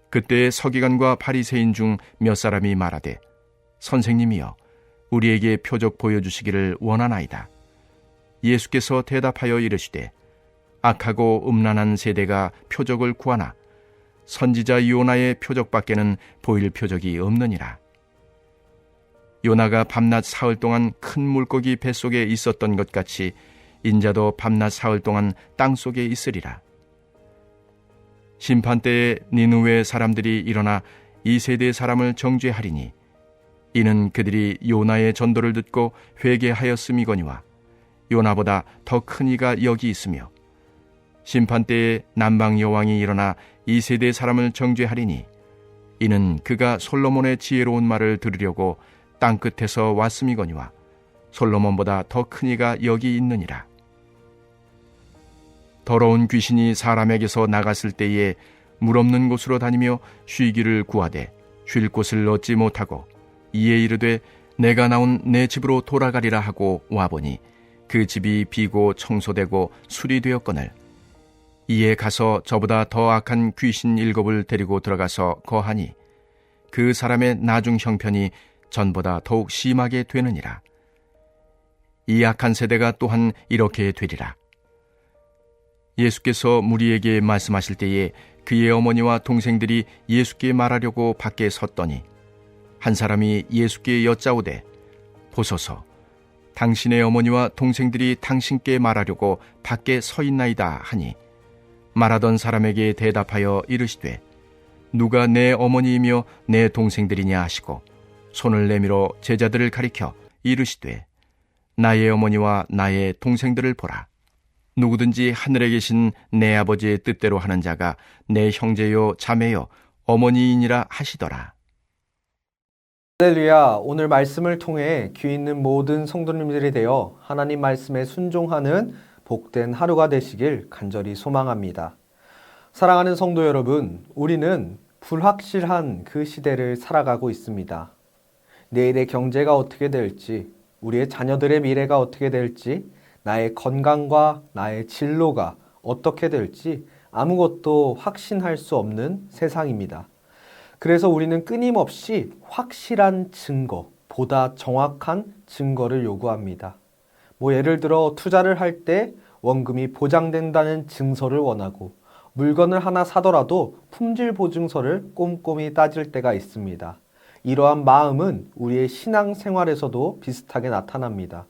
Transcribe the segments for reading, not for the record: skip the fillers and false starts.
그때 서기관과 바리새인 중 몇 사람이 말하되 선생님이여 우리에게 표적 보여주시기를 원하나이다. 예수께서 대답하여 이르시되 악하고 음란한 세대가 표적을 구하나 선지자 요나의 표적밖에는 보일 표적이 없느니라. 요나가 밤낮 사흘 동안 큰 물고기 뱃속에 있었던 것 같이 인자도 밤낮 사흘 동안 땅속에 있으리라. 심판때에 니느웨 사람들이 일어나 이 세대 사람을 정죄하리니 이는 그들이 요나의 전도를 듣고 회개하였음이거니와 요나보다 더 큰 이가 여기 있으며 심판때에 남방 여왕이 일어나 이 세대 사람을 정죄하리니 이는 그가 솔로몬의 지혜로운 말을 들으려고 땅끝에서 왔음이거니와 솔로몬보다 더 큰 이가 여기 있느니라. 더러운 귀신이 사람에게서 나갔을 때에 물 없는 곳으로 다니며 쉬기를 구하되 쉴 곳을 얻지 못하고 이에 이르되 내가 나온 내 집으로 돌아가리라 하고 와보니 그 집이 비고 청소되고 수리되었거늘 이에 가서 저보다 더 악한 귀신 7을 데리고 들어가서 거하니 그 사람의 나중 형편이 전보다 더욱 심하게 되느니라. 이 악한 세대가 또한 이렇게 되리라. 예수께서 무리에게 말씀하실 때에 그의 어머니와 동생들이 예수께 말하려고 밖에 섰더니 한 사람이 예수께 여짜오되 보소서 당신의 어머니와 동생들이 당신께 말하려고 밖에 서 있나이다 하니 말하던 사람에게 대답하여 이르시되 누가 내 어머니이며 내 동생들이냐 하시고 손을 내밀어 제자들을 가리켜 이르시되 나의 어머니와 나의 동생들을 보라. 누구든지 하늘에 계신 내 아버지의 뜻대로 하는 자가 내 형제요 자매요 어머니이니라 하시더라. 할렐루야. 오늘 말씀을 통해 귀 있는 모든 성도님들이 되어 하나님 말씀에 순종하는 복된 하루가 되시길 간절히 소망합니다. 사랑하는 성도 여러분, 우리는 불확실한 그 시대를 살아가고 있습니다. 내일의 경제가 어떻게 될지, 우리의 자녀들의 미래가 어떻게 될지, 나의 건강과 나의 진로가 어떻게 될지 아무것도 확신할 수 없는 세상입니다. 그래서 우리는 끊임없이 확실한 증거, 보다 정확한 증거를 요구합니다. 예를 들어 투자를 할 때 원금이 보장된다는 증서를 원하고 물건을 하나 사더라도 품질 보증서를 꼼꼼히 따질 때가 있습니다. 이러한 마음은 우리의 신앙생활에서도 비슷하게 나타납니다.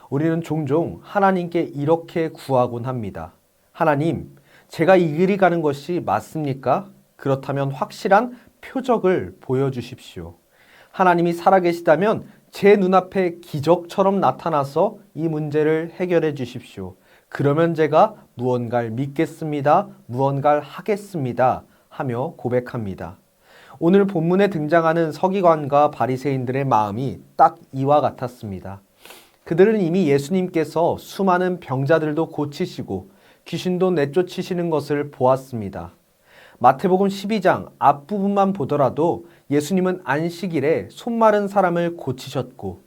우리는 종종 하나님께 이렇게 구하곤 합니다. 하나님, 제가 이 길이 가는 것이 맞습니까? 그렇다면 확실한 표적을 보여주십시오. 하나님이 살아계시다면 제 눈앞에 기적처럼 나타나서 이 문제를 해결해 주십시오. 그러면 제가 무언가를 믿겠습니다. 무언가를 하겠습니다. 하며 고백합니다. 오늘 본문에 등장하는 서기관과 바리새인들의 마음이 딱 이와 같았습니다. 그들은 이미 예수님께서 수많은 병자들도 고치시고 귀신도 내쫓으시는 것을 보았습니다. 마태복음 12장 앞부분만 보더라도 예수님은 안식일에 손 마른 사람을 고치셨고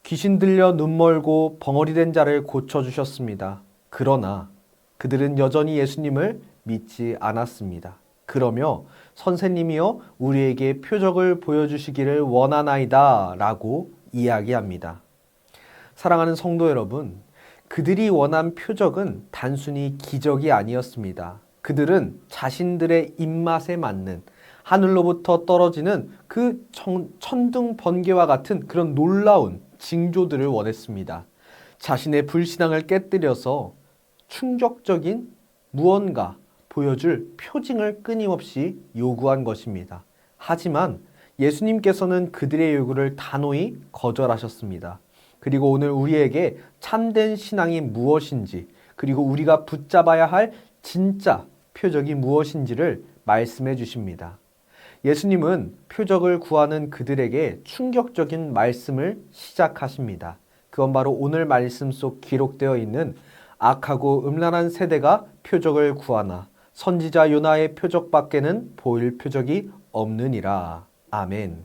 귀신 들려 눈 멀고 벙어리 된 자를 고쳐주셨습니다. 그러나 그들은 여전히 예수님을 믿지 않았습니다. 그러며 선생님이여 우리에게 표적을 보여주시기를 원하나이다 라고 이야기합니다. 사랑하는 성도 여러분, 그들이 원한 표적은 단순히 기적이 아니었습니다. 그들은 자신들의 입맛에 맞는 하늘로부터 떨어지는 그 천둥 번개와 같은 그런 놀라운 징조들을 원했습니다. 자신의 불신앙을 깨뜨려서 충격적인 무언가 보여줄 표징을 끊임없이 요구한 것입니다. 하지만 예수님께서는 그들의 요구를 단호히 거절하셨습니다. 그리고 오늘 우리에게 참된 신앙이 무엇인지, 그리고 우리가 붙잡아야 할 진짜 표적이 무엇인지를 말씀해 주십니다. 예수님은 표적을 구하는 그들에게 충격적인 말씀을 시작하십니다. 그건 바로 오늘 말씀 속 기록되어 있는 악하고 음란한 세대가 표적을 구하나 선지자 요나의 표적밖에는 보일 표적이 없느니라. 아멘.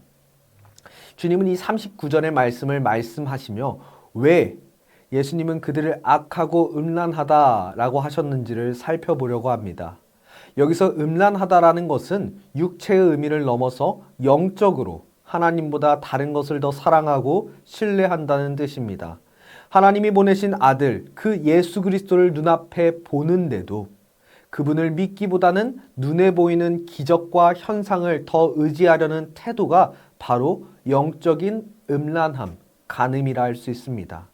주님은 이 39절의 말씀을 말씀하시며 왜 예수님은 그들을 악하고 음란하다라고 하셨는지를 살펴보려고 합니다. 여기서 음란하다라는 것은 육체의 의미를 넘어서 영적으로 하나님보다 다른 것을 더 사랑하고 신뢰한다는 뜻입니다. 하나님이 보내신 아들, 그 예수 그리스도를 눈앞에 보는데도 그분을 믿기보다는 눈에 보이는 기적과 현상을 더 의지하려는 태도가 바로 영적인 음란함, 간음이라 할 수 있습니다.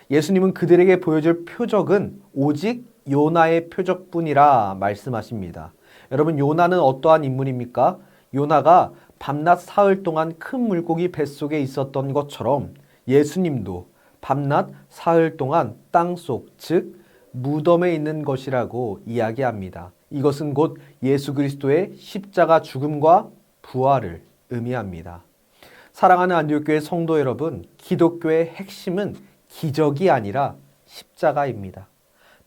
예수님은 그들에게 보여줄 표적은 오직 요나의 표적뿐이라 말씀하십니다. 여러분, 요나는 어떠한 인물입니까? 요나가 밤낮 사흘 동안 큰 물고기 뱃속에 있었던 것처럼 예수님도 밤낮 사흘 동안 땅속, 즉 무덤에 있는 것이라고 이야기합니다. 이것은 곧 예수 그리스도의 십자가 죽음과 부활을 의미합니다. 사랑하는 안디옥교회 성도 여러분, 기독교의 핵심은 기적이 아니라 십자가입니다.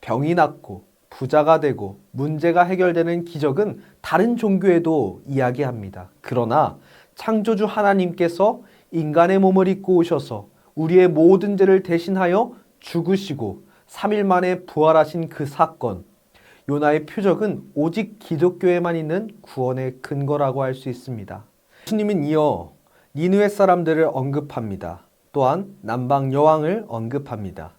병이 낫고 부자가 되고 문제가 해결되는 기적은 다른 종교에도 이야기합니다. 그러나 창조주 하나님께서 인간의 몸을 입고 오셔서 우리의 모든 죄를 대신하여 죽으시고 3일 만에 부활하신 그 사건, 요나의 표적은 오직 기독교에만 있는 구원의 근거라고 할 수 있습니다. 예수님은 이어 니느웨 사람들을 언급합니다. 또한 남방 여왕을 언급합니다.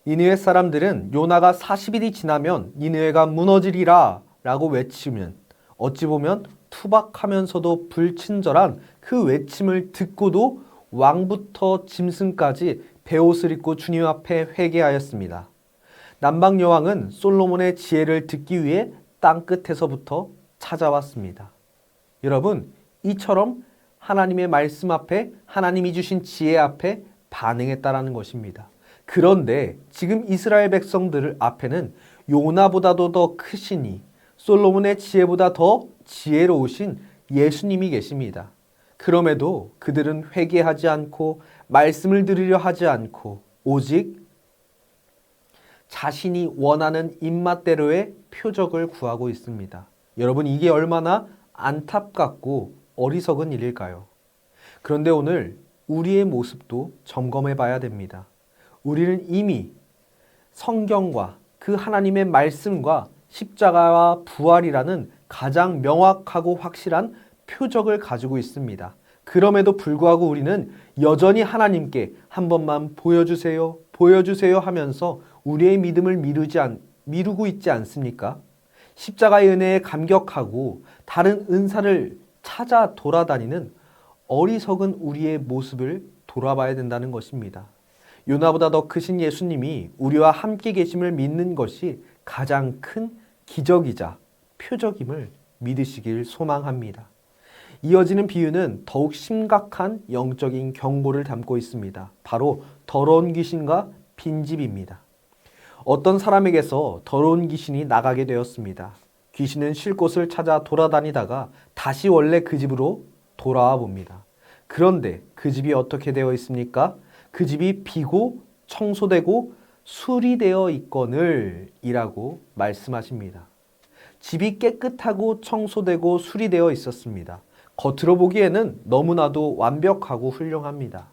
니느웨 사람들은 요나가 40일이 지나면 니느웨가 무너지리라 라고 외치면 어찌 보면 투박하면서도 불친절한 그 외침을 듣고도 왕부터 짐승까지 베옷을 입고 주님 앞에 회개하였습니다. 남방 여왕은 솔로몬의 지혜를 듣기 위해 땅끝에서부터 찾아왔습니다. 여러분, 이처럼 하나님의 말씀 앞에, 하나님이 주신 지혜 앞에 반응했다라는 것입니다. 그런데 지금 이스라엘 백성들 앞에는 요나보다도 더 크시니 솔로몬의 지혜보다 더 지혜로우신 예수님이 계십니다. 그럼에도 그들은 회개하지 않고 말씀을 들으려 하지 않고 오직 자신이 원하는 입맛대로의 표적을 구하고 있습니다. 여러분, 이게 얼마나 안타깝고 어리석은 일일까요? 그런데 오늘 우리의 모습도 점검해 봐야 됩니다. 우리는 이미 성경과 그 하나님의 말씀과 십자가와 부활이라는 가장 명확하고 확실한 표적을 가지고 있습니다. 그럼에도 불구하고 우리는 여전히 하나님께 한 번만 보여주세요, 보여주세요 하면서 우리의 믿음을 미루고 있지 않습니까? 십자가의 은혜에 감격하고 다른 은사를 찾아 돌아다니는 어리석은 우리의 모습을 돌아봐야 된다는 것입니다. 요나보다 더 크신 예수님이 우리와 함께 계심을 믿는 것이 가장 큰 기적이자 표적임을 믿으시길 소망합니다. 이어지는 비유는 더욱 심각한 영적인 경고를 담고 있습니다. 바로 더러운 귀신과 빈집입니다. 어떤 사람에게서 더러운 귀신이 나가게 되었습니다. 귀신은 쉴 곳을 찾아 돌아다니다가 다시 원래 그 집으로 돌아와 봅니다. 그런데 그 집이 어떻게 되어 있습니까? 그 집이 비고 청소되고 수리되어 있거늘 이라고 말씀하십니다. 집이 깨끗하고 청소되고 수리되어 있었습니다. 겉으로 보기에는 너무나도 완벽하고 훌륭합니다.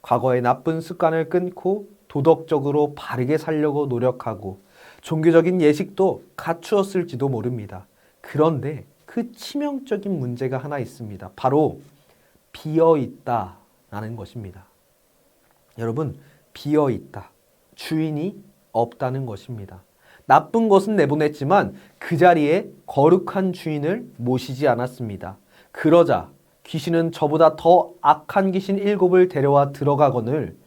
과거의 나쁜 습관을 끊고 도덕적으로 바르게 살려고 노력하고 종교적인 예식도 갖추었을지도 모릅니다. 그런데 그 치명적인 문제가 하나 있습니다. 바로 비어있다라는 것입니다. 여러분, 비어있다. 주인이 없다는 것입니다. 나쁜 것은 내보냈지만 그 자리에 거룩한 주인을 모시지 않았습니다. 그러자 귀신은 저보다 더 악한 귀신 7을 데려와 들어가거늘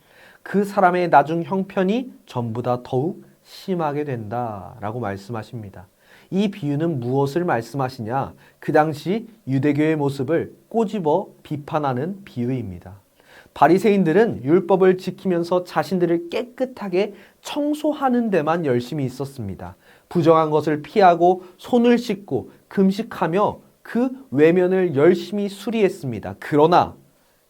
그 사람의 나중 형편이 전보다 더욱 심하게 된다라고 말씀하십니다. 이 비유는 무엇을 말씀하시냐? 그 당시 유대교의 모습을 꼬집어 비판하는 비유입니다. 바리새인들은 율법을 지키면서 자신들을 깨끗하게 청소하는 데만 열심히 있었습니다. 부정한 것을 피하고 손을 씻고 금식하며 그 외면을 열심히 수리했습니다. 그러나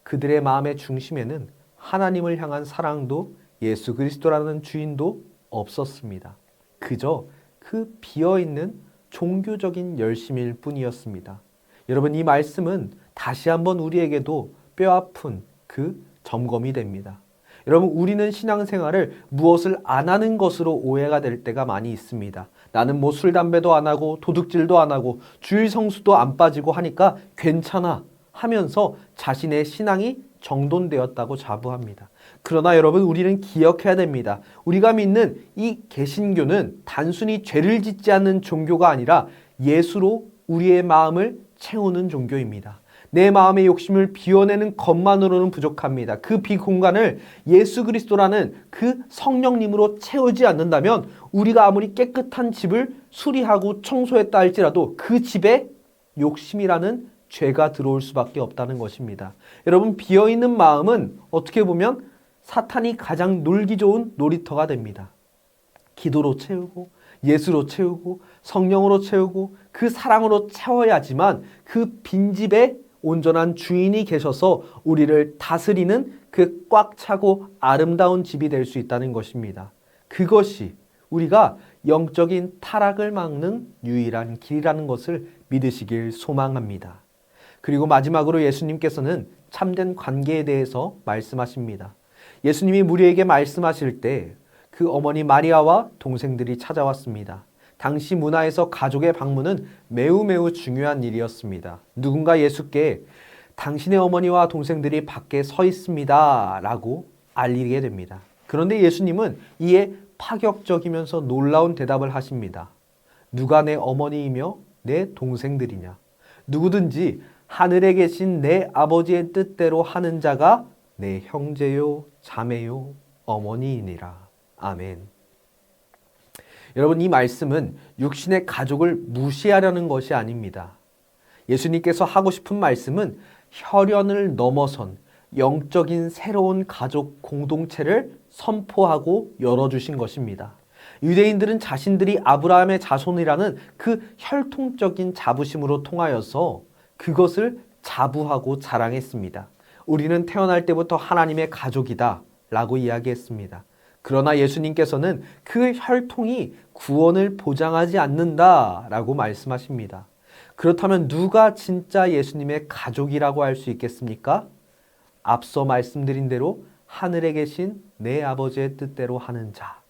그들의 마음의 중심에는 하나님을 향한 사랑도 예수 그리스도라는 주인도 없었습니다. 그저 그 비어있는 종교적인 열심일 뿐이었습니다. 여러분, 이 말씀은 다시 한번 우리에게도 뼈아픈 그 점검이 됩니다. 여러분, 우리는 신앙생활을 무엇을 안 하는 것으로 오해가 될 때가 많이 있습니다. 나는 뭐 술, 담배도 안 하고 도둑질도 안 하고 주일 성수도 안 빠지고 하니까 괜찮아 하면서 자신의 신앙이 정돈되었다고 자부합니다. 그러나 여러분, 우리는 기억해야 됩니다. 우리가 믿는 이 개신교는 단순히 죄를 짓지 않는 종교가 아니라 예수로 우리의 마음을 채우는 종교입니다. 내 마음의 욕심을 비워내는 것만으로는 부족합니다. 그 비공간을 예수 그리스도라는 그 성령님으로 채우지 않는다면 우리가 아무리 깨끗한 집을 수리하고 청소했다 할지라도 그 집에 욕심이라는 죄가 들어올 수밖에 없다는 것입니다. 여러분, 비어있는 마음은 어떻게 보면 사탄이 가장 놀기 좋은 놀이터가 됩니다. 기도로 채우고 예수로 채우고 성령으로 채우고 그 사랑으로 채워야지만 그 빈집에 온전한 주인이 계셔서 우리를 다스리는 그 꽉 차고 아름다운 집이 될 수 있다는 것입니다. 그것이 우리가 영적인 타락을 막는 유일한 길이라는 것을 믿으시길 소망합니다. 그리고 마지막으로 예수님께서는 참된 관계에 대해서 말씀하십니다. 예수님이 무리에게 말씀하실 때 그 어머니 마리아와 동생들이 찾아왔습니다. 당시 문화에서 가족의 방문은 매우 중요한 일이었습니다. 누군가 예수께 당신의 어머니와 동생들이 밖에 서 있습니다 라고 알리게 됩니다. 그런데 예수님은 이에 파격적이면서 놀라운 대답을 하십니다. 누가 내 어머니이며 내 동생들이냐? 누구든지 하늘에 계신 내 아버지의 뜻대로 하는 자가 내 형제요 자매요 어머니이니라. 아멘. 여러분, 이 말씀은 육신의 가족을 무시하려는 것이 아닙니다. 예수님께서 하고 싶은 말씀은 혈연을 넘어선 영적인 새로운 가족 공동체를 선포하고 열어주신 것입니다. 유대인들은 자신들이 아브라함의 자손이라는 그 혈통적인 자부심으로 통하여서 그것을 자부하고 자랑했습니다. 우리는 태어날 때부터 하나님의 가족이다 라고 이야기했습니다. 그러나 예수님께서는 그 혈통이 구원을 보장하지 않는다 라고 말씀하십니다. 그렇다면 누가 진짜 예수님의 가족이라고 할 수 있겠습니까? 앞서 말씀드린 대로 하늘에 계신 내 아버지의 뜻대로 하는 자,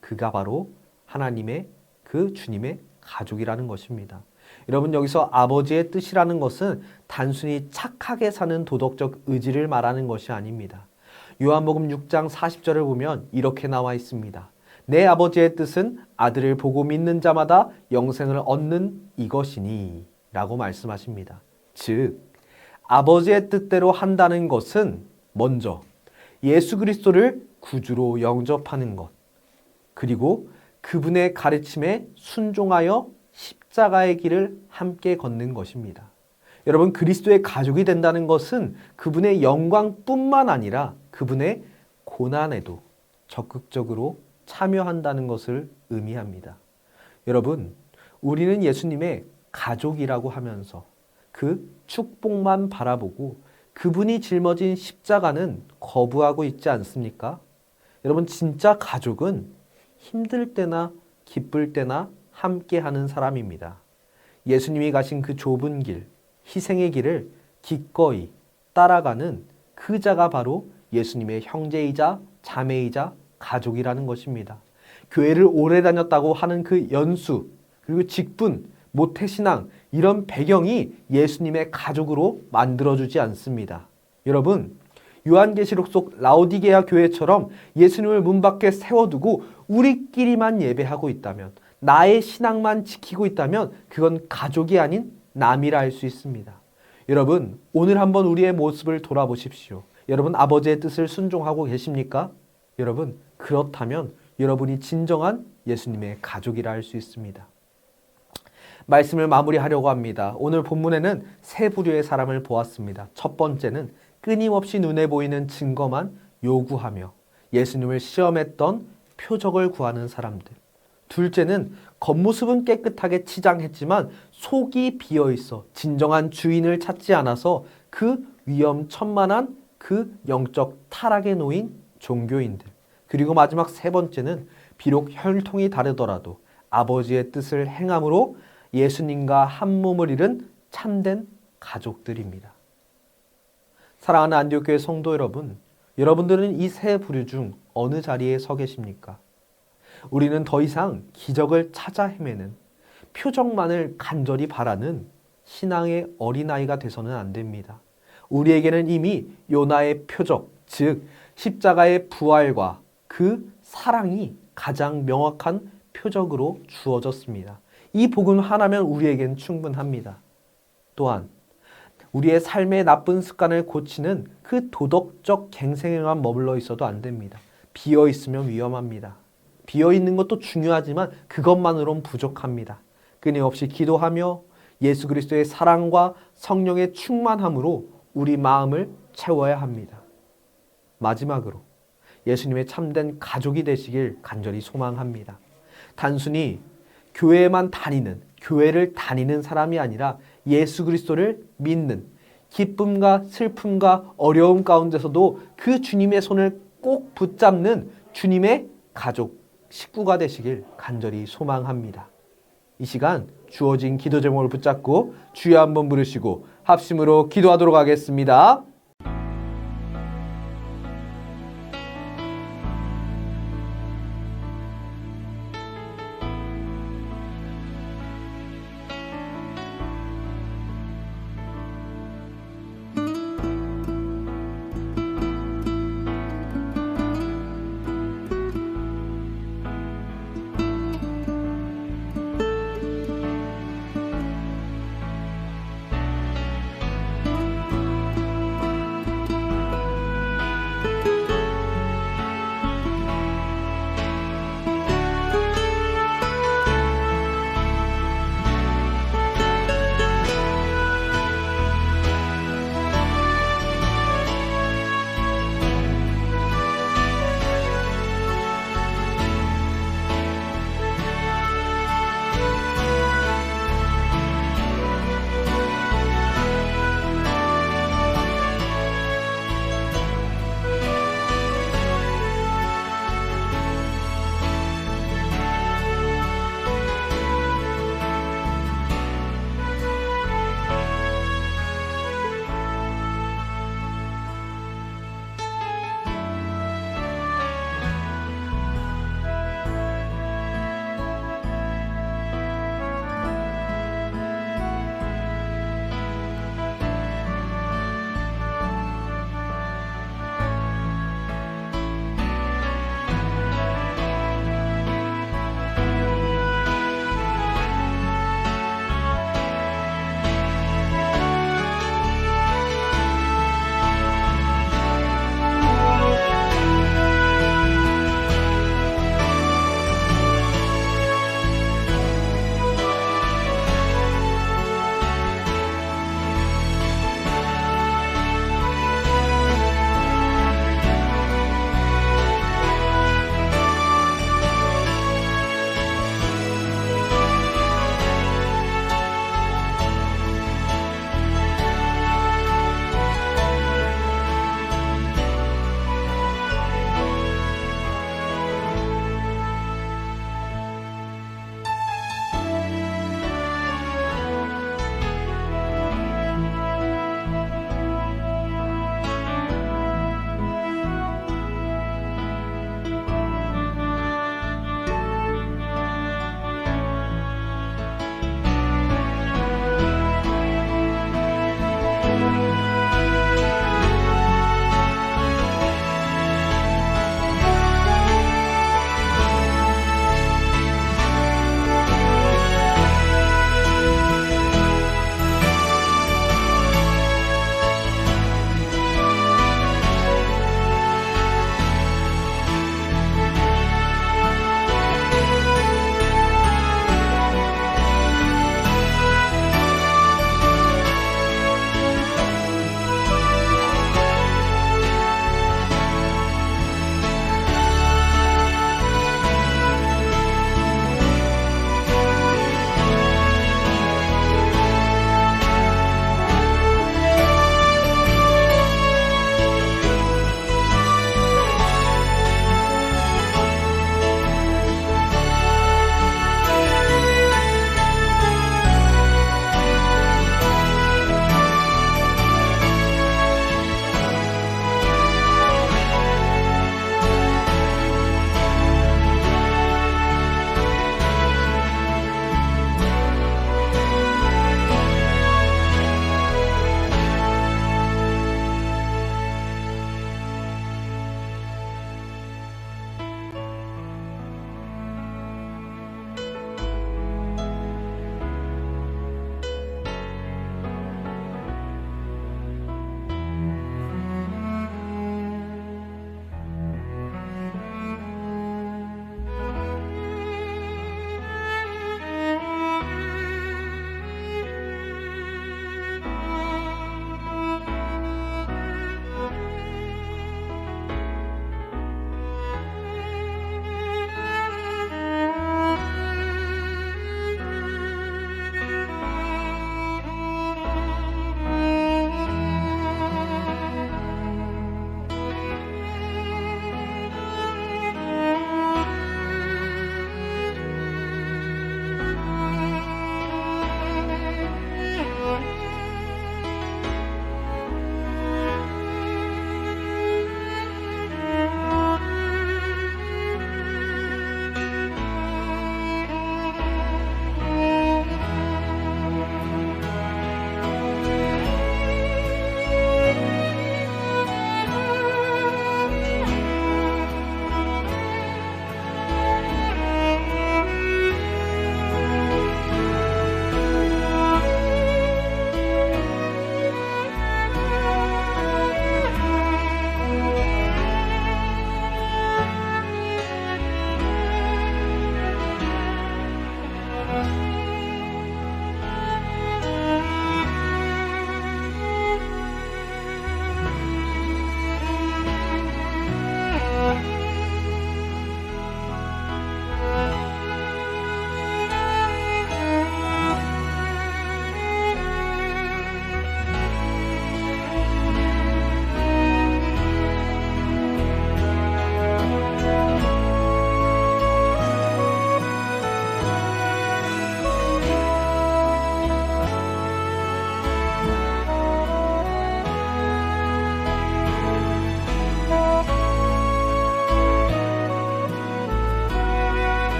그가 바로 하나님의 그 주님의 가족이라는 것입니다. 여러분, 여기서 아버지의 뜻이라는 것은 단순히 착하게 사는 도덕적 의지를 말하는 것이 아닙니다. 요한복음 6장 40절을 보면 이렇게 나와 있습니다. 내 아버지의 뜻은 아들을 보고 믿는 자마다 영생을 얻는 이것이니 라고 말씀하십니다. 즉, 아버지의 뜻대로 한다는 것은 먼저 예수 그리스도를 구주로 영접하는 것, 그리고 그분의 가르침에 순종하여 십자가의 길을 함께 걷는 것입니다. 여러분, 그리스도의 가족이 된다는 것은 그분의 영광뿐만 아니라 그분의 고난에도 적극적으로 참여한다는 것을 의미합니다. 여러분, 우리는 예수님의 가족이라고 하면서 그 축복만 바라보고 그분이 짊어진 십자가는 거부하고 있지 않습니까? 여러분, 진짜 가족은 힘들 때나 기쁠 때나 함께하는 사람입니다. 예수님이 가신 그 좁은 길, 희생의 길을 기꺼이 따라가는 그 자가 바로 예수님의 형제이자 자매이자 가족이라는 것입니다. 교회를 오래 다녔다고 하는 그 연수, 그리고 직분, 모태신앙, 이런 배경이 예수님의 가족으로 만들어주지 않습니다. 여러분, 요한계시록 속 라오디게아 교회처럼 예수님을 문 밖에 세워두고 우리끼리만 예배하고 있다면, 나의 신앙만 지키고 있다면 그건 가족이 아닌 남이라 할 수 있습니다. 여러분, 오늘 한번 우리의 모습을 돌아보십시오. 여러분, 아버지의 뜻을 순종하고 계십니까? 여러분, 그렇다면 여러분이 진정한 예수님의 가족이라 할 수 있습니다. 말씀을 마무리하려고 합니다. 오늘 본문에는 세 부류의 사람을 보았습니다. 첫 번째는 끊임없이 눈에 보이는 증거만 요구하며 예수님을 시험했던 표적을 구하는 사람들. 둘째는 겉모습은 깨끗하게 치장했지만 속이 비어있어 진정한 주인을 찾지 않아서 그 위험천만한 그 영적 타락에 놓인 종교인들. 그리고 마지막 세 번째는 비록 혈통이 다르더라도 아버지의 뜻을 행함으로 예수님과 한 몸을 이룬 참된 가족들입니다. 사랑하는 안디옥교회 성도 여러분, 여러분들은 이 세 부류 중 어느 자리에 서 계십니까? 우리는 더 이상 기적을 찾아 헤매는, 표적만을 간절히 바라는 신앙의 어린아이가 돼서는 안 됩니다. 우리에게는 이미 요나의 표적, 즉 십자가의 부활과 그 사랑이 가장 명확한 표적으로 주어졌습니다. 이 복음 하나면 우리에겐 충분합니다. 또한 우리의 삶의 나쁜 습관을 고치는 그 도덕적 갱생에만 머물러 있어도 안 됩니다. 비어 있으면 위험합니다. 비어 있는 것도 중요하지만 그것만으론 부족합니다. 끊임없이 기도하며 예수 그리스도의 사랑과 성령의 충만함으로 우리 마음을 채워야 합니다. 마지막으로 예수님의 참된 가족이 되시길 간절히 소망합니다. 단순히 교회만 다니는, 교회를 다니는 사람이 아니라 예수 그리스도를 믿는, 기쁨과 슬픔과 어려움 가운데서도 그 주님의 손을 꼭 붙잡는 주님의 가족, 식구가 되시길 간절히 소망합니다. 이 시간 주어진 기도 제목을 붙잡고 주여 한번 부르시고 합심으로 기도하도록 하겠습니다.